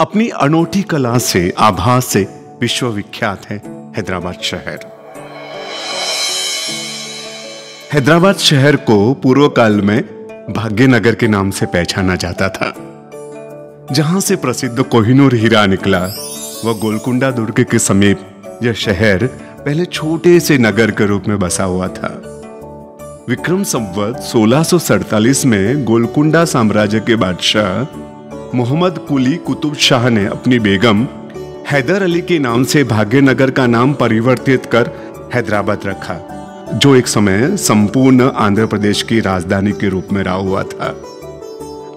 अपनी अनोखी कला से, आभास से विश्वविख्यात है हैदराबाद शहर। हैदराबाद शहर को पूर्व काल में भाग्यनगर के नाम से पहचाना जाता था, जहां से प्रसिद्ध कोहिनूर हीरा निकला। वह गोलकुंडा दुर्ग के समीप यह शहर पहले छोटे से नगर के रूप में बसा हुआ था। विक्रम संवत 1647 में गोलकुंडा साम्राज्य के बादशाह मोहम्मद कुली कुतुब शाह ने अपनी बेगम हैदर अली के नाम से भाग्यनगर का नाम परिवर्तित कर हैदराबाद रखा, जो एक समय संपूर्ण आंध्र प्रदेश की राजधानी के रूप में रहा हुआ था।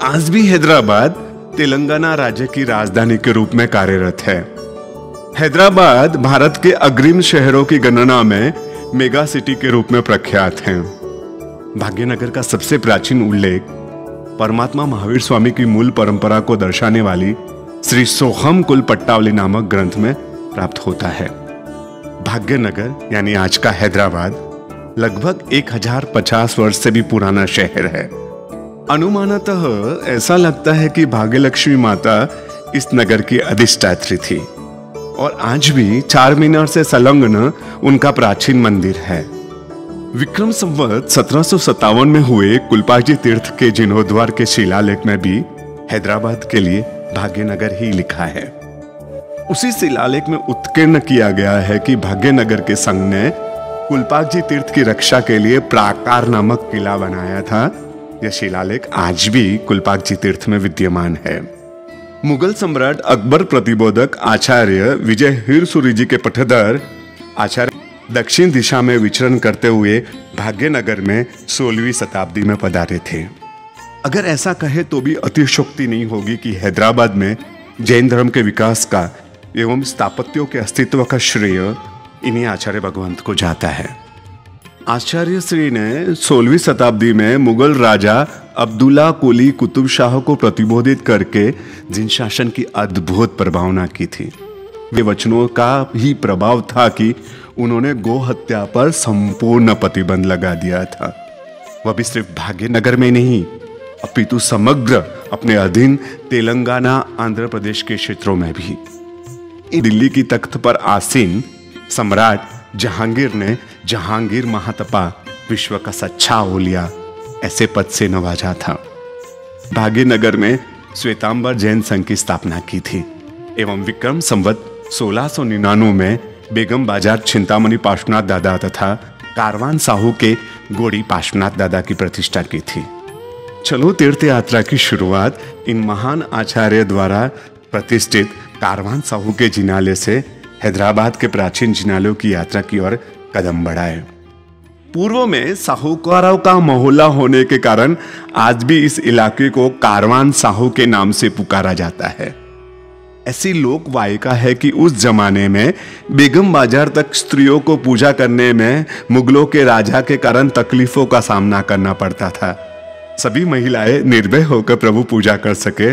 आज भी हैदराबाद तेलंगाना राज्य की राजधानी के रूप में कार्यरत है। हैदराबाद भारत के अग्रिम शहरों की गणना में मेगा सिटी के रूप में प्रख्यात है। भाग्यनगर का सबसे प्राचीन उल्लेख परमात्मा महावीर स्वामी की मूल परंपरा को दर्शाने वाली श्री सोहम कुल पट्टावली नामक ग्रंथ में प्राप्त होता है। भाग्यनगर यानी आज का हैदराबाद लगभग 1050 वर्ष से भी पुराना शहर है। अनुमानतः ऐसा लगता है कि भाग्यलक्ष्मी माता इस नगर की अधिष्ठात्री थी और आज भी चार मीनार से संलग्न उनका प्राचीन मंदिर है। विक्रम संवत 1757 में हुए कुलपाजी तीर्थ के जीर्णोद्धार के शिलालेख में भी हैदराबाद के लिए भाग्यनगर ही लिखा है। उसी शिलालेख में उत्कीर्ण किया गया है कि भाग्यनगर के संघ ने कुलपाजी तीर्थ की रक्षा के लिए प्राकार नामक किला बनाया था। यह शिलालेख आज भी कुलपाजी तीर्थ में विद्यमान है। मुगल सम्राट अकबर प्रतिबोधक आचार्य विजय हीरसूरी जी के पठधर आचार्य दक्षिण दिशा में विचरण करते हुए भाग्यनगर में 16वीं शताब्दी में पधारे थे। अगर ऐसा कहे तो भी अतिशयोक्ति नहीं होगी कि हैदराबाद में जैन धर्म के विकास का एवं स्थापत्यों के अस्तित्व का श्रेय इन्हीं आचार्य भगवंत को जाता है। आचार्य श्री ने 16वीं शताब्दी में मुगल राजा अब्दुल्ला कुली कुतुब शाह को प्रतिबोधित करके जिन शासन की अद्भुत प्रभावना की थी, वे वचनों का ही प्रभाव था कि उन्होंने गो हत्या पर संपूर्ण प्रतिबंध लगा दिया था। वह भी सिर्फ भाग्यनगर में नहीं, अपितु समग्र अपने अधीन तेलंगाना आंध्र प्रदेश के क्षेत्रों में भी। दिल्ली की तख्त पर आसीन सम्राट जहांगीर ने जहांगीर महातपा विश्व का सच्चा औलिया ऐसे पद से नवाजा था। भाग्यनगर में श्वेतांबर जैन संघ की स्थापना की थी एवं विक्रम संवत 1699 में बेगम बाजार चिंतामणि पार्श्वनाथ दादा तथा कारवान साहू के गोड़ी पार्श्वनाथ दादा की प्रतिष्ठा की थी। चलो तीर्थ यात्रा की शुरुआत इन महान आचार्य द्वारा प्रतिष्ठित कारवान साहू के जिनालय से हैदराबाद के प्राचीन जिनालयों की यात्रा की ओर कदम बढ़ाए। पूर्व में साहूकारों का मोहल्ला होने के कारण आज भी इस इलाके को कारवान साहू के नाम से पुकारा जाता है। ऐसी लोक वायिका है कि उस जमाने में बेगम बाजार तक स्त्रियों को पूजा करने में मुगलों के राजा के कारण तकलीफों का सामना करना पड़ता था। सभी महिलाएं निर्भय होकर प्रभु पूजा कर सके,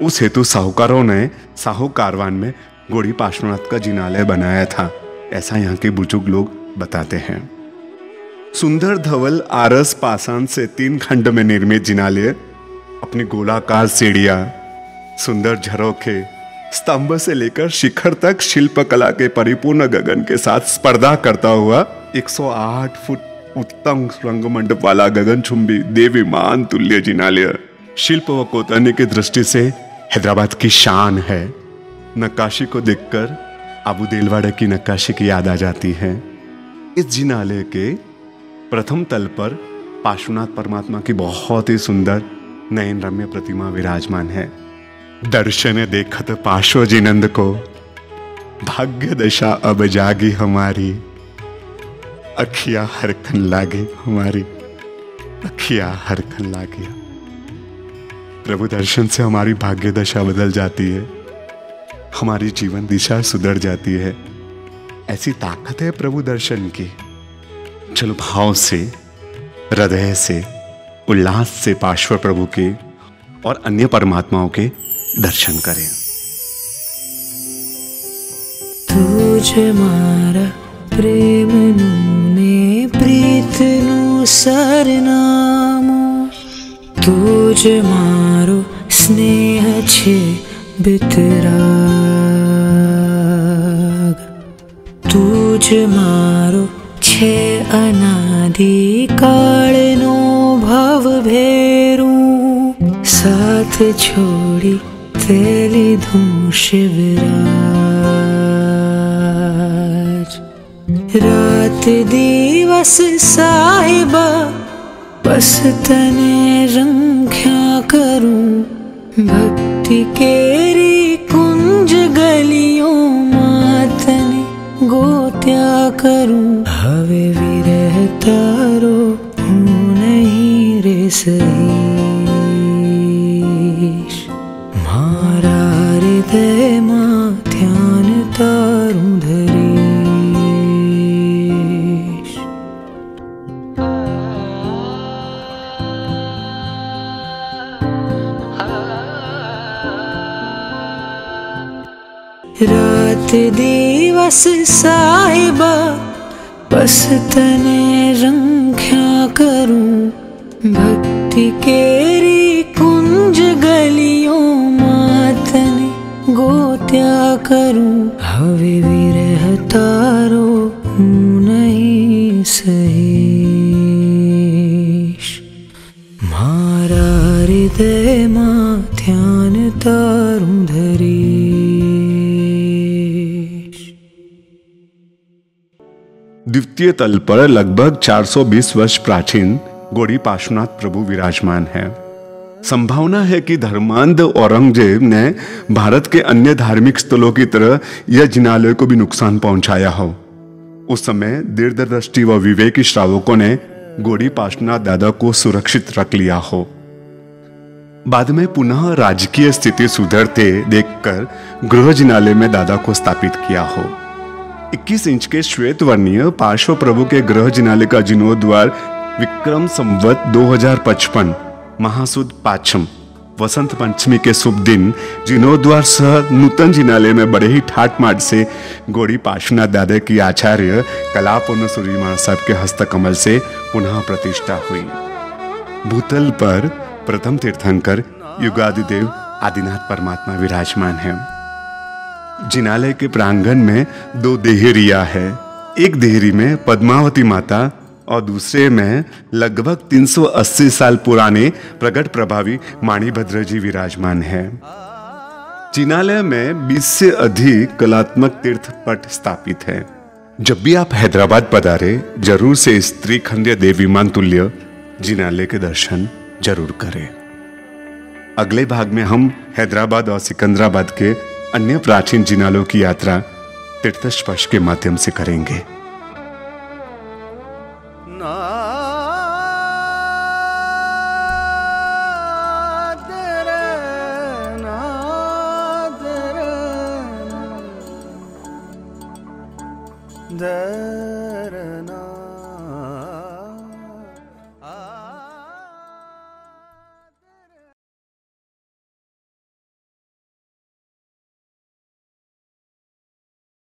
उस हेतु साहूकारों ने साहू कारवान में गोड़ी पार्श्वनाथ का जिनालय बनाया था, ऐसा यहाँ के बुजुर्ग लोग बताते हैं। सुंदर धवल आरस पाषाण से 3 खंड में निर्मित जिनालय अपनी गोलाकार सीढ़ियां, सुंदर झरोखे, स्तंभ से लेकर शिखर तक शिल्पकला के परिपूर्ण गगन के साथ स्पर्धा करता हुआ 108 फुट उत्तम रंगमंडप वाला गगनचुंबी देवीमान तुल्य जिनालय शिल्प व कोतरनी की दृष्टि से हैदराबाद की शान है। नक्काशी को देखकर आबू देलवाड़ा की नक्काशी की याद आ जाती है। इस जिनालय के प्रथम तल पर पार्श्वनाथ परमात्मा की बहुत ही सुंदर नयन रम्य प्रतिमा विराजमान है। दर्शन देखत पार्श्व जिनंद को भाग्य दशा अब जागी हमारी, अखिया हरखन लागे हमारी, अखिया हरखन लागे। प्रभु दर्शन से हमारी भाग्य दशा बदल जाती है, हमारी जीवन दिशा सुधर जाती है। ऐसी ताकत है प्रभु दर्शन की। चलो भाव से, हृदय से, उल्लास से पार्श्व प्रभु के और अन्य परमात्माओं के दर्शन करें। तुझे मारा प्रेम ने प्रीत नु सरनामो, तुझे मारो स्नेह छे बितराग तुझ मारो छे अनादि काळनो भव भेरू साथ छोड़ी तेली धूं शिवराज रात दिवस साहिबा बस तने रंख्या करूं भक्ति केरी कुंज गलियों मातने गोत्या करूं हवे विरह तारो हूँ नहीं रे सहीश मारा हृदय मां ध्यान तारूं धरीश रात दिवस साहिबा बस तने रंख्या करूं भक्ति केरी कुंज गलियों मातने गोत्या करूं हवे विरह तारो हूँ नहीं सहीश मारा हृदय मां ध्यान तारूं धरीश। द्वितीय तल पर लगभग 420 वर्ष प्राचीन गौड़ी पार्श्वनाथ प्रभु विराजमान है। संभावना है कि धर्मांध औरंगजेब ने भारत के अन्य धार्मिक स्थलों की तरह यह जिनालय को भी नुकसान पहुंचाया हो। उस समय दीर्घदृष्टि व विवेकी श्रावकों ने गौड़ी पार्श्वनाथ दादा को सुरक्षित रख लिया हो। बाद में पुनः राजकीय स्थिति सुधरते देखकर गृह जिनालय में दादा को स्थापित किया हो। 21 इंच के श्वेत वर्णीय पार्श्व प्रभु के गृह जिनालय का जीर्णोद्वार विक्रम संवत 2055 महासुद पाचम वसंत पंचमी के शुभ दिन जीर्णोद्वार सह नूतन जिनालय में बड़े ही ठाट माट से गौड़ी पार्श्वनाथ दादा की आचार्य कलापूर्ण सूर्यमान साहब के हस्तकमल से पुनः प्रतिष्ठा हुई। भूतल पर प्रथम तीर्थंकर युगादिदेव आदिनाथ परमात्मा विराजमान है। जिनालय के प्रांगण में 2 देहरिया है। एक देहरी में पद्मावती माता और दूसरे में लगभग 380 साल पुराने प्रगट प्रभावी माणिभद्र जी विराजमान है। जिनालय में 20 से अधिक कलात्मक तीर्थ पट स्थापित है। जब भी आप हैदराबाद पधारे जरूर से स्त्री खंड्य देवीमान तुल्य जिनालय के दर्शन जरूर करें। अगले भाग में हम हैदराबाद और सिकंदराबाद के अन्य प्राचीन जिनालों की यात्रा तीर्थस्पर्श के माध्यम से करेंगे। दरना